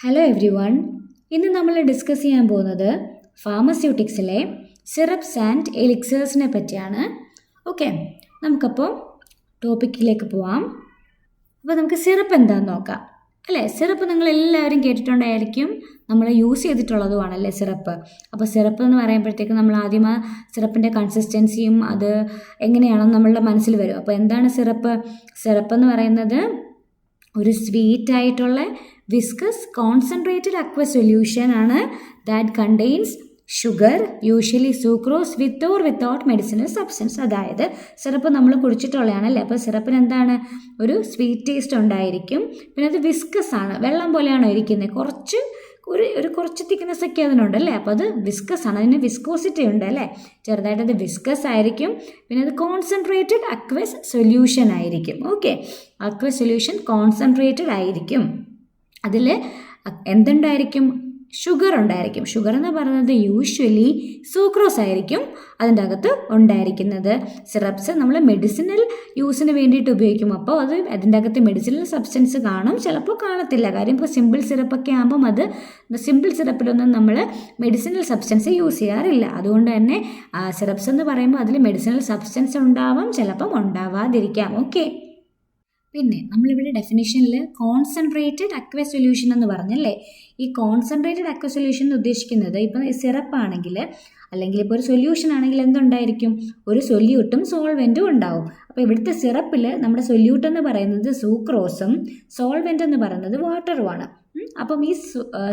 Hello every one. ഇന്ന് നമ്മൾ discuss ചെയ്യാൻ പോകുന്നത് ഫാർമസ്യൂട്ടിക്സിലെ സിറപ്സ് ആൻഡ് എലിക്സേഴ്സിനെ പറ്റിയാണ്. ഓക്കെ, നമുക്കപ്പോൾ ടോപ്പിക്കിലേക്ക് പോവാം. അപ്പോൾ നമുക്ക് സിറപ്പ് എന്താണെന്ന് നോക്കാം. അല്ലേ, സിറപ്പ് നിങ്ങൾ എല്ലാവരും കേട്ടിട്ടുണ്ടായിരിക്കും, നമ്മൾ യൂസ് ചെയ്തിട്ടുള്ളതുമാണല്ലേ സിറപ്പ്. അപ്പോൾ സിറപ്പ് എന്ന് പറയുമ്പോഴത്തേക്ക് നമ്മൾ ആദ്യം ആ സിറപ്പിൻ്റെ കൺസിസ്റ്റൻസിയും അത് എങ്ങനെയാണെന്ന് നമ്മളുടെ മനസ്സിൽ വരും. അപ്പോൾ എന്താണ് സിറപ്പ്? സിറപ്പ് എന്ന് പറയുന്നത് ഒരു സ്വീറ്റ് ആയിട്ടുള്ള വിസ്കസ് കോൺസെൻട്രേറ്റഡ് അക്വ സൊല്യൂഷൻ ആണ്. That contains sugar, usually sucrose with or without medicinal substance. അതായത് സിറപ്പ് നമ്മൾ കുടിച്ചിട്ടുള്ളതാണല്ലേ. അപ്പോൾ സിറപ്പിന് എന്താണ്, ഒരു സ്വീറ്റ് ടേസ്റ്റ് ഉണ്ടായിരിക്കും. പിന്നെ അത് വിസ്കസ് ആണ്, വെള്ളം പോലെയാണോ ഇരിക്കുന്നത്, കുറച്ച് തിക്നെസ് ഒക്കെ അതിനുണ്ടല്ലേ. അപ്പോൾ അത് വിസ്കസ് ആണ്, അതിന് വിസ്കോസിറ്റി ഉണ്ട് അല്ലേ, ചെറുതായിട്ട് അത് വിസ്കസ് ആയിരിക്കും. പിന്നെ അത് കോൺസെൻട്രേറ്റഡ് അക്വസ് സൊല്യൂഷൻ ആയിരിക്കും. ഓക്കെ, അക്വ സൊല്യൂഷൻ കോൺസെൻട്രേറ്റഡ് ആയിരിക്കും. അതിൽ എന്തുണ്ടായിരിക്കും? ഷുഗർ ഉണ്ടായിരിക്കും. ഷുഗർ എന്ന് പറയുന്നത് യൂഷ്വലി സൂക്രോസ് ആയിരിക്കും അതിൻ്റെ അകത്ത് ഉണ്ടായിരിക്കുന്നത്. സിറപ്സ് നമ്മൾ മെഡിസിനൽ യൂസിന് വേണ്ടിയിട്ട് ഉപയോഗിക്കും. അപ്പോൾ അത് അതിൻ്റെ അകത്ത് മെഡിസിനൽ സബ്സ്റ്റൻസ് കാണും, ചിലപ്പോൾ കാണത്തില്ല. കാര്യം ഇപ്പോൾ സിമ്പിൾ സിറപ്പൊക്കെ ആകുമ്പം അത് സിമ്പിൾ സിറപ്പിലൊന്നും നമ്മൾ മെഡിസിനൽ സബ്സ്റ്റൻസ് യൂസ് ചെയ്യാറില്ല. അതുകൊണ്ട് തന്നെ സിറപ്സ് എന്ന് പറയുമ്പോൾ അതിൽ മെഡിസിനൽ സബ്സ്റ്റൻസ് ഉണ്ടാവാം, ചിലപ്പം ഉണ്ടാവാതിരിക്കാം. ഓക്കെ, പിന്നെ നമ്മളിവിടെ ഡെഫിനിഷനിൽ കോൺസെൻട്രേറ്റഡ് അക്വ സൊല്യൂഷൻ എന്ന് പറഞ്ഞല്ലേ. ഈ കോൺസെൻട്രേറ്റഡ് അക്വ സൊല്യൂഷൻ ഉദ്ദേശിക്കുന്നത് ഇപ്പം സിറപ്പ് ആണെങ്കിൽ അല്ലെങ്കിൽ ഇപ്പോൾ ഒരു സൊല്യൂഷൻ ആണെങ്കിൽ എന്തുണ്ടായിരിക്കും, ഒരു സൊല്യൂട്ടും സോൾവെൻറ്റും ഉണ്ടാവും. അപ്പോൾ ഇവിടുത്തെ സിറപ്പിൽ നമ്മുടെ സൊല്യൂട്ട് എന്ന് പറയുന്നത് സൂക്രോസും സോൾവെൻ്റ് എന്ന് പറയുന്നത് വാട്ടറുമാണ്. അപ്പം ഈ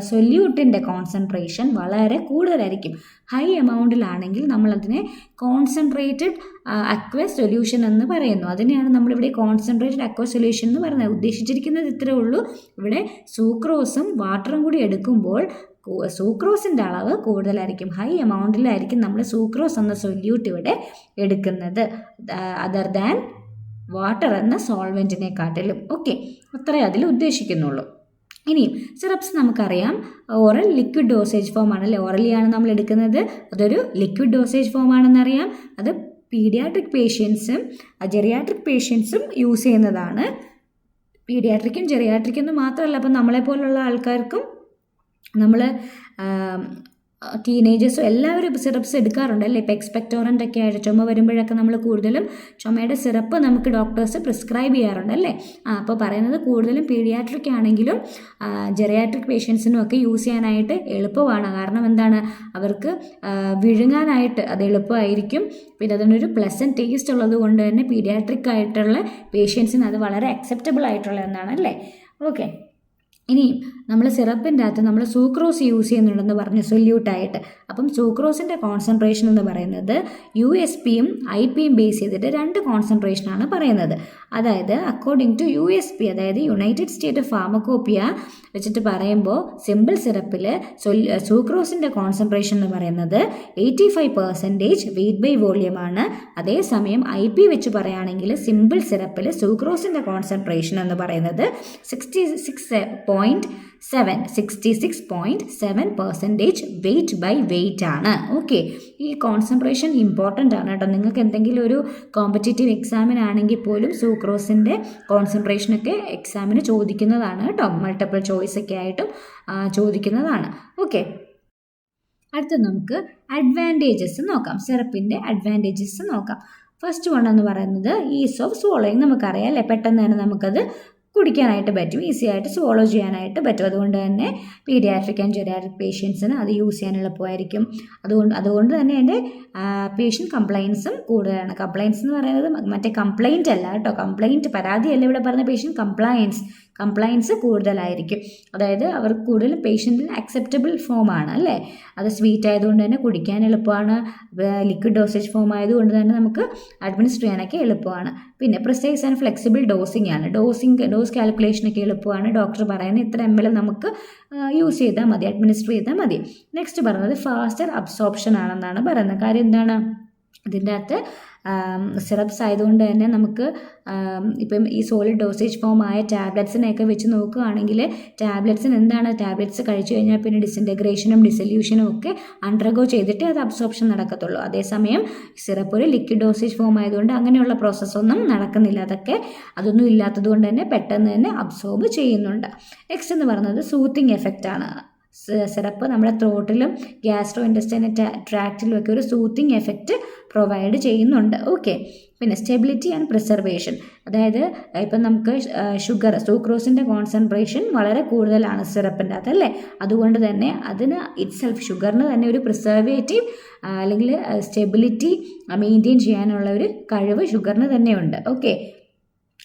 സൊല്യൂട്ടിൻ്റെ കോൺസെൻട്രേഷൻ വളരെ കൂടുതലായിരിക്കും. ഹൈ എമൗണ്ടിലാണെങ്കിൽ നമ്മളതിനെ കോൺസെൻട്രേറ്റഡ് അക്വ സൊല്യൂഷൻ എന്ന് പറയുന്നു. അതിനെയാണ് നമ്മളിവിടെ കോൺസെൻട്രേറ്റഡ് അക്വ സൊല്യൂഷൻ എന്ന് പറയുന്നത്. ഉദ്ദേശിച്ചിരിക്കുന്നത് ഇത്രേ ഉള്ളൂ. ഇവിടെ സൂക്രോസും വാട്ടറും കൂടി എടുക്കുമ്പോൾ സൂക്രോസിൻ്റെ അളവ് കൂടുതലായിരിക്കും, ഹൈ എമൗണ്ടിലായിരിക്കും നമ്മൾ സൂക്രോസ് എന്ന സൊല്യൂട്ട് ഇവിടെ എടുക്കുന്നത്, അതർ ദാൻ വാട്ടർ എന്ന സോൾവെൻറ്റിനെക്കാട്ടിലും. ഓക്കെ, അത്രേ അതിൽ ഉദ്ദേശിക്കുന്നുള്ളൂ. ഇനിയും സിറപ്സ് നമുക്കറിയാം ഓറൽ ലിക്വിഡ് ഡോസേജ് ഫോം ആണല്ലേ. ഓറലിയാണ് നമ്മൾ എടുക്കുന്നത്, അതൊരു ലിക്വിഡ് ഡോസേജ് ഫോം ആണെന്നറിയാം. അത് പീഡിയാട്രിക് പേഷ്യൻസും ജെറിയാട്രിക് പേഷ്യൻസും യൂസ് ചെയ്യുന്നതാണ്. പീഡിയാട്രിക്കും ജെറിയാട്രിക്കും എന്ന് മാത്രമല്ല, അപ്പം നമ്മളെപ്പോലുള്ള ആൾക്കാർക്കും നമ്മൾ ടീനേജേഴ്സും എല്ലാവരും സിറപ്സ് എടുക്കാറുണ്ട് അല്ലേ. ഇപ്പോൾ എക്സ്പെക്ടോറൻ്റ് ഒക്കെ ആയിട്ട് ചുമ വരുമ്പോഴൊക്കെ നമ്മൾ കൂടുതലും ചുമയുടെ സിറപ്പ് നമുക്ക് ഡോക്ടേഴ്സ് പ്രിസ്ക്രൈബ് ചെയ്യാറുണ്ട് അല്ലേ. അപ്പോൾ പറയുന്നത് കൂടുതലും പീഡിയാട്രിക് ആണെങ്കിലും ജെറിയാട്രിക് പേഷ്യൻസിനും ഒക്കെ യൂസ് ചെയ്യാനായിട്ട് എളുപ്പമാണ്. കാരണം എന്താണ്, അവർക്ക് വിഴുങ്ങാനായിട്ട് അത് എളുപ്പമായിരിക്കും. പിന്നെ അതിനൊരു പ്ലസൻറ്റ് ടേസ്റ്റ് ഉള്ളത് കൊണ്ട് തന്നെ പീഡിയാട്രിക് ആയിട്ടുള്ള പേഷ്യൻസിന് അത് വളരെ അക്സെപ്റ്റബിൾ ആയിട്ടുള്ള ഒന്നാണ് അല്ലേ. ഓക്കെ, ഇനി നമ്മൾ സിറപ്പിൻ്റെ അകത്ത് നമ്മൾ സൂക്രോസ് യൂസ് ചെയ്യുന്നുണ്ടെന്ന് പറഞ്ഞു സൊല്യൂട്ടായിട്ട്. അപ്പം സൂക്രോസിൻ്റെ കോൺസെൻട്രേഷൻ എന്ന് പറയുന്നത് USPയും IPയും ബേസ് ചെയ്തിട്ട് രണ്ട് കോൺസെൻട്രേഷനാണ് പറയുന്നത്. അതായത് അക്കോർഡിംഗ് ടു USP, അതായത് യുണൈറ്റഡ് സ്റ്റേറ്റ് ഫാർമക്കോപ്പിയ വെച്ചിട്ട് പറയുമ്പോൾ സിമ്പിൾ സിറപ്പിൽ സൂക്രോസിൻ്റെ കോൺസെൻട്രേഷൻ എന്ന് പറയുന്നത് 85% വെയ്റ്റ് ബൈ വോള്യമാണ്. അതേസമയം IP വെച്ച് പറയുകയാണെങ്കിൽ സിമ്പിൾ സിറപ്പിൽ സൂക്രോസിൻ്റെ കോൺസെൻട്രേഷൻ എന്ന് പറയുന്നത് 66.7% വെയ്റ്റ് ബൈ വെയ്റ്റ് ആണ്. ഓക്കെ, ഈ കോൺസെൻട്രേഷൻ ഇമ്പോർട്ടൻ്റ് ആണ് കേട്ടോ. നിങ്ങൾക്ക് എന്തെങ്കിലും ഒരു കോമ്പറ്റേറ്റീവ് എക്സാമിനാണെങ്കിൽ പോലും സൂക്രോസിൻ്റെ കോൺസെൻട്രേഷനൊക്കെ എക്സാമിന് ചോദിക്കുന്നതാണ് കേട്ടോ. മൾട്ടിപ്പിൾ ചോയ്സ് ഒക്കെ ആയിട്ടും ചോദിക്കുന്നതാണ്. ഓക്കെ, അടുത്ത നമുക്ക് അഡ്വാൻറ്റേജസ് നോക്കാം. സിറപ്പിൻ്റെ അഡ്വാൻറ്റേജസ് നോക്കാം. ഫസ്റ്റ് വൺ എന്ന് പറയുന്നത് ഈസ് ഓഫ് സ്വോളോയിങ്. നമുക്കറിയാം അല്ലേ, പെട്ടെന്ന് തന്നെ നമുക്കത് കുടിക്കാനായിട്ട് പറ്റും, ഈസി ആയിട്ട് സ്വോളോ ചെയ്യാനായിട്ട് പറ്റും. അതുകൊണ്ട് തന്നെ പീഡിയാട്രിക് ആൻഡ് ജെറിയാട്രിക് പേഷ്യൻസിന് അത് യൂസ് ചെയ്യാൻ എളുപ്പമായിരിക്കും. അതുകൊണ്ട് തന്നെ അതിൻ്റെ പേഷ്യൻ്റ് കംപ്ലയിൻസും കൂടുതലാണ്. കംപ്ലയിൻസ് എന്ന് പറയുന്നത് മറ്റേ കംപ്ലയിൻ്റ് അല്ല കേട്ടോ, കംപ്ലയിൻറ്റ് പരാതിയല്ല ഇവിടെ പറഞ്ഞ പേഷ്യൻ്റ് കംപ്ലയൻസ് കൂടുതലായിരിക്കും. അതായത് അവർക്ക് കൂടുതലും പേഷ്യൻറ്റിന് അക്സെപ്റ്റബിൾ ഫോമാണ് അല്ലേ. അത് സ്വീറ്റ് ആയതുകൊണ്ട് തന്നെ കുടിക്കാൻ എളുപ്പമാണ്, ലിക്വിഡ് ഡോസേജ് ഫോം ആയതുകൊണ്ട് തന്നെ നമുക്ക് അഡ്മിനിസ്റ്റർ ചെയ്യാനൊക്കെ എളുപ്പമാണ്. പിന്നെ പ്രിസൈസ് ആൻഡ് ഫ്ലെക്സിബിൾ ഡോസിങ് ആണ്. ഡോസ് കാൽക്കുലേഷനൊക്കെ എളുപ്പമാണ്. ഡോക്ടർ പറയുന്ന ഇത്ര ml നമുക്ക് യൂസ് ചെയ്താൽ മതി, അഡ്മിനിസ്റ്റർ ചെയ്താൽ മതി. നെക്സ്റ്റ് പറയുന്നത് ഫാസ്റ്റർ അബ്സോർപ്ഷൻ ആണെന്നാണ് പറയുന്നത്. കാര്യം എന്താണ്, ഇതിൻ്റെ അകത്ത് സിറപ്സ് ആയതുകൊണ്ട് തന്നെ നമുക്ക് ഇപ്പം ഈ സോളിഡ് ഡോസേജ് ഫോം ആയ ടാബ്ലറ്റ്സിനെയൊക്കെ വെച്ച് നോക്കുകയാണെങ്കിൽ ടാബ്ലറ്റ്സിന് എന്താണ്, ടാബ്ലറ്റ്സ് കഴിച്ചു കഴിഞ്ഞാൽ പിന്നെ ഡിസിൻറ്റഗ്രേഷനും ഡിസൊല്യൂഷനും ഒക്കെ അണ്ടർഗോ ചെയ്തിട്ട് അത് അബ്സോർപ്ഷൻ നടക്കത്തുള്ളൂ. അതേസമയം സിറപ്പ് ഒരു ലിക്വിഡ് ഡോസേജ് ഫോം ആയതുകൊണ്ട് അങ്ങനെയുള്ള പ്രോസസ്സൊന്നും നടക്കുന്നില്ല. അതൊന്നും ഇല്ലാത്തത് കൊണ്ട് തന്നെ പെട്ടെന്ന് തന്നെ അബ്സോർബ് ചെയ്യുന്നുണ്ട്. നെക്സ്റ്റ് എന്ന് പറയുന്നത് സൂത്തിങ് എഫക്റ്റ് ആണ്. സിറപ്പ് നമ്മുടെ ത്രോട്ടിലും ഗ്യാസ്ട്രോ ഇൻറ്റസ്റ്റൈനൽ ട്രാക്റ്റിലും ഒക്കെ ഒരു സൂത്തിങ് എഫക്റ്റ് പ്രൊവൈഡ് ചെയ്യുന്നുണ്ട്. ഓക്കെ, പിന്നെ സ്റ്റെബിലിറ്റി ആൻഡ് പ്രിസർവേഷൻ, അതായത് ഇപ്പം നമുക്ക് സൂക്രോസിൻ്റെ കോൺസെൻട്രേഷൻ വളരെ കൂടുതലാണ് സിറപ്പിൻ്റെ അകത്തല്ലേ, അതുകൊണ്ട് തന്നെ അതിന് ഇറ്റ്സെൽഫ് ഷുഗറിന് തന്നെ ഒരു പ്രിസർവേറ്റീവ് അല്ലെങ്കിൽ സ്റ്റെബിലിറ്റി മെയിൻറ്റെയിൻ ചെയ്യാനുള്ള ഒരു കഴിവ് ഷുഗറിന് തന്നെയുണ്ട്. ഓക്കെ,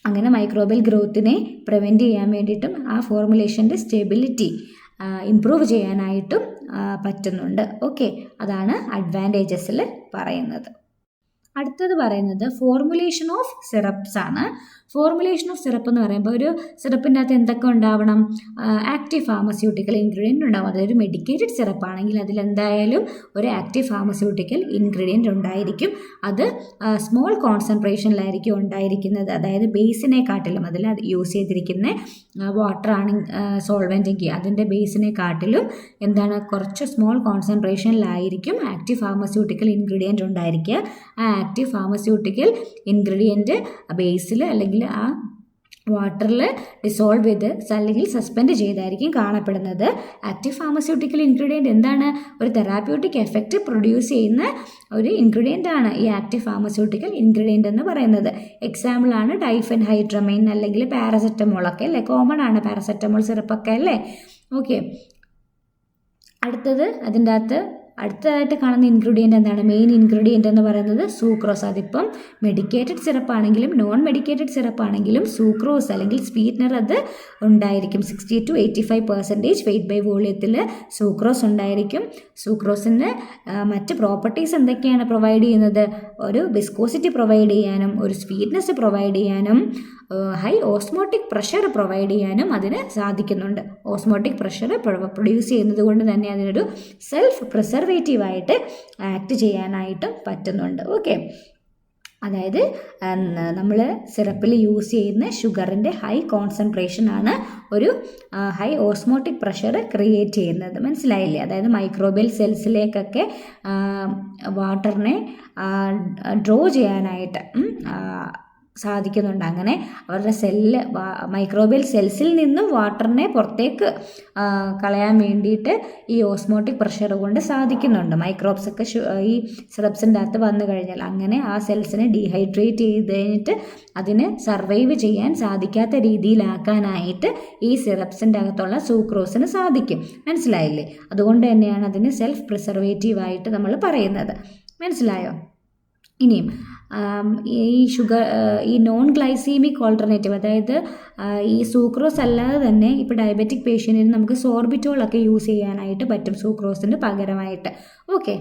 അങ്ങനെ മൈക്രോബിയൽ ഗ്രോത്തിനെ പ്രിവെൻറ്റ് ചെയ്യാൻ വേണ്ടിയിട്ടും ആ ഫോർമുലേഷൻ്റെ സ്റ്റെബിലിറ്റി ഇംപ്രൂവ് ചെയ്യാനായിട്ടും പറ്റുന്നുണ്ട്. ഓക്കെ, അതാണ് അഡ്വാൻറ്റേജസിൽ പറയുന്നത്. അടുത്തത് പറയുന്നത് ഫോർമുലേഷൻ ഓഫ് സിറപ്സ് ആണ്. ഫോർമുലേഷൻ ഓഫ് സിറപ്പ് എന്ന് പറയുമ്പോൾ ഒരു സിറപ്പിൻ്റെ അകത്ത് എന്തൊക്കെ ഉണ്ടാവണം, ആക്റ്റീവ് ഫാർമസ്യൂട്ടിക്കൽ ഇൻഗ്രീഡിയൻ്റ് ഉണ്ടാവും. അതായത് മെഡിക്കേറ്റഡ് സിറപ്പ് ആണെങ്കിൽ അതിലെന്തായാലും ഒരു ആക്റ്റീവ് ഫാർമസ്യൂട്ടിക്കൽ ഇൻഗ്രീഡിയൻ്റ് ഉണ്ടായിരിക്കും. അത് സ്മോൾ കോൺസെൻട്രേഷനിലായിരിക്കും ഉണ്ടായിരിക്കുന്നത്. അതായത് ബേസിനെക്കാട്ടിലും അതിൽ യൂസ് ചെയ്തിരിക്കുന്ന വാട്ടർ ആണ് സോൾവെൻറ്റെങ്കിൽ അതിൻ്റെ ബേസിനെക്കാട്ടിലും എന്താണ് കുറച്ച് സ്മോൾ കോൺസെൻട്രേഷനിലായിരിക്കും ആക്റ്റീവ് ഫാർമസ്യൂട്ടിക്കൽ ഇൻഗ്രീഡിയൻ്റ് ഉണ്ടായിരിക്കുക. ആ ആക്റ്റീവ് ഫാർമസ്യൂട്ടിക്കൽ ഇൻഗ്രീഡിയൻറ്റ് ബേസിൽ അല്ലെങ്കിൽ ആ വാട്ടറിൽ ഡിസോൾവ് ചെയ്ത് അല്ലെങ്കിൽ സസ്പെൻഡ് ചെയ്തായിരിക്കും കാണപ്പെടുന്നത്. ആക്റ്റീവ് ഫാർമസ്യൂട്ടിക്കൽ ഇൻഗ്രീഡിയൻറ്റ് എന്താണ്, ഒരു തെറാപ്യൂട്ടിക് എഫക്റ്റ് പ്രൊഡ്യൂസ് ചെയ്യുന്ന ഒരു ഇൻഗ്രീഡിയൻ്റ് ആണ് ഈ ആക്റ്റീവ് ഫാർമസ്യൂട്ടിക്കൽ ഇൻഗ്രീഡിയൻ്റ് എന്ന് പറയുന്നത്. എക്സാമ്പിളാണ് ഡൈഫെൻഹൈഡ്രമൈൻ അല്ലെങ്കിൽ പാരസെറ്റമോളൊക്കെ അല്ലേ, കോമൺ ആണ് പാരസെറ്റമോൾ സിറപ്പൊക്കെ അല്ലേ. ഓക്കെ, അടുത്തതായിട്ട് കാണുന്ന ഇൻഗ്രീഡിയൻ്റ് എന്താണ്, മെയിൻ ഇൻഗ്രീഡിയൻ്റ് എന്ന് പറയുന്നത് സൂക്രോസ്. അതിപ്പം മെഡിക്കേറ്റഡ് സിറപ്പാണെങ്കിലും നോൺ മെഡിക്കേറ്റഡ് സിറപ്പാണെങ്കിലും സൂക്രോസ് അല്ലെങ്കിൽ സ്വീറ്റ്നർ അത് ഉണ്ടായിരിക്കും. 60 to 85% വെയ്റ്റ് ബൈ വോളിയത്തിൽ സൂക്രോസ് ഉണ്ടായിരിക്കും. സൂക്രോസിന് മറ്റ് പ്രോപ്പർട്ടീസ് എന്തൊക്കെയാണ് പ്രൊവൈഡ് ചെയ്യുന്നത്, ഒരു വിസ്കോസിറ്റി പ്രൊവൈഡ് ചെയ്യാനും ഒരു സ്വീറ്റ്നെസ് പ്രൊവൈഡ് ചെയ്യാനും ഹൈ ഓസ്മോട്ടിക് പ്രഷർ പ്രൊവൈഡ് ചെയ്യാനും അതിന് സാധിക്കുന്നുണ്ട്. ഓസ്മോട്ടിക് പ്രഷർ പ്രൊഡ്യൂസ് ചെയ്യുന്നത് കൊണ്ട് തന്നെ അതിനൊരു സെൽഫ് പ്രിസർവേറ്റീവായിട്ട് ആക്ട് ചെയ്യാനായിട്ടും പറ്റുന്നുണ്ട്. ഓക്കെ, അതായത് നമ്മൾ സിറപ്പിൽ യൂസ് ചെയ്യുന്ന ഷുഗറിൻ്റെ ഹൈ കോൺസെൻട്രേഷൻ ആണ് ഒരു ഹൈ ഓസ്മോട്ടിക് പ്രഷർ ക്രിയേറ്റ് ചെയ്യുന്നത്. മനസ്സിലായില്ലേ? അതായത് മൈക്രോബിയൽ സെൽസിലേക്കൊക്കെ വാട്ടറിനെ ഡ്രോ ചെയ്യാനായിട്ട് സാധിക്കുന്നുണ്ട്. അങ്ങനെ അവരുടെ മൈക്രോബിയൽ സെൽസിൽ നിന്നും വാട്ടറിനെ പുറത്തേക്ക് കളയാൻ വേണ്ടിയിട്ട് ഈ ഓസ്മോട്ടിക് പ്രഷർ കൊണ്ട് സാധിക്കുന്നുണ്ട്. മൈക്രോബ്സ് ഒക്കെ ഈ സിറപ്സിൻ്റെ അകത്ത് വന്നു കഴിഞ്ഞാൽ അങ്ങനെ ആ സെൽസിനെ ഡീഹൈഡ്രേറ്റ് ചെയ്ത് കഴിഞ്ഞിട്ട് അതിന് സർവൈവ് ചെയ്യാൻ സാധിക്കാത്ത രീതിയിലാക്കാനായിട്ട് ഈ സിറപ്സിൻ്റെ അകത്തുള്ള സൂക്രോസിന് സാധിക്കും. മനസ്സിലായില്ലേ? അതുകൊണ്ട് തന്നെയാണ് അതിന് സെൽഫ് പ്രിസർവേറ്റീവായിട്ട് നമ്മൾ പറയുന്നത്. മനസ്സിലായോ? ഇനിയും ഈ നോൺ ഗ്ലൈസീമിക് ഓൾട്ടർനേറ്റീവ്, അതായത് ഈ സൂക്രോസ് അല്ലാതെ തന്നെ ഇപ്പോൾ ഡയബറ്റിക് പേഷ്യൻറ്റിന് നമുക്ക് സോർബിറ്റോളൊക്കെ യൂസ് ചെയ്യാനായിട്ട് പറ്റും സൂക്രോസിന് പകരമായിട്ട്. ഓക്കെ,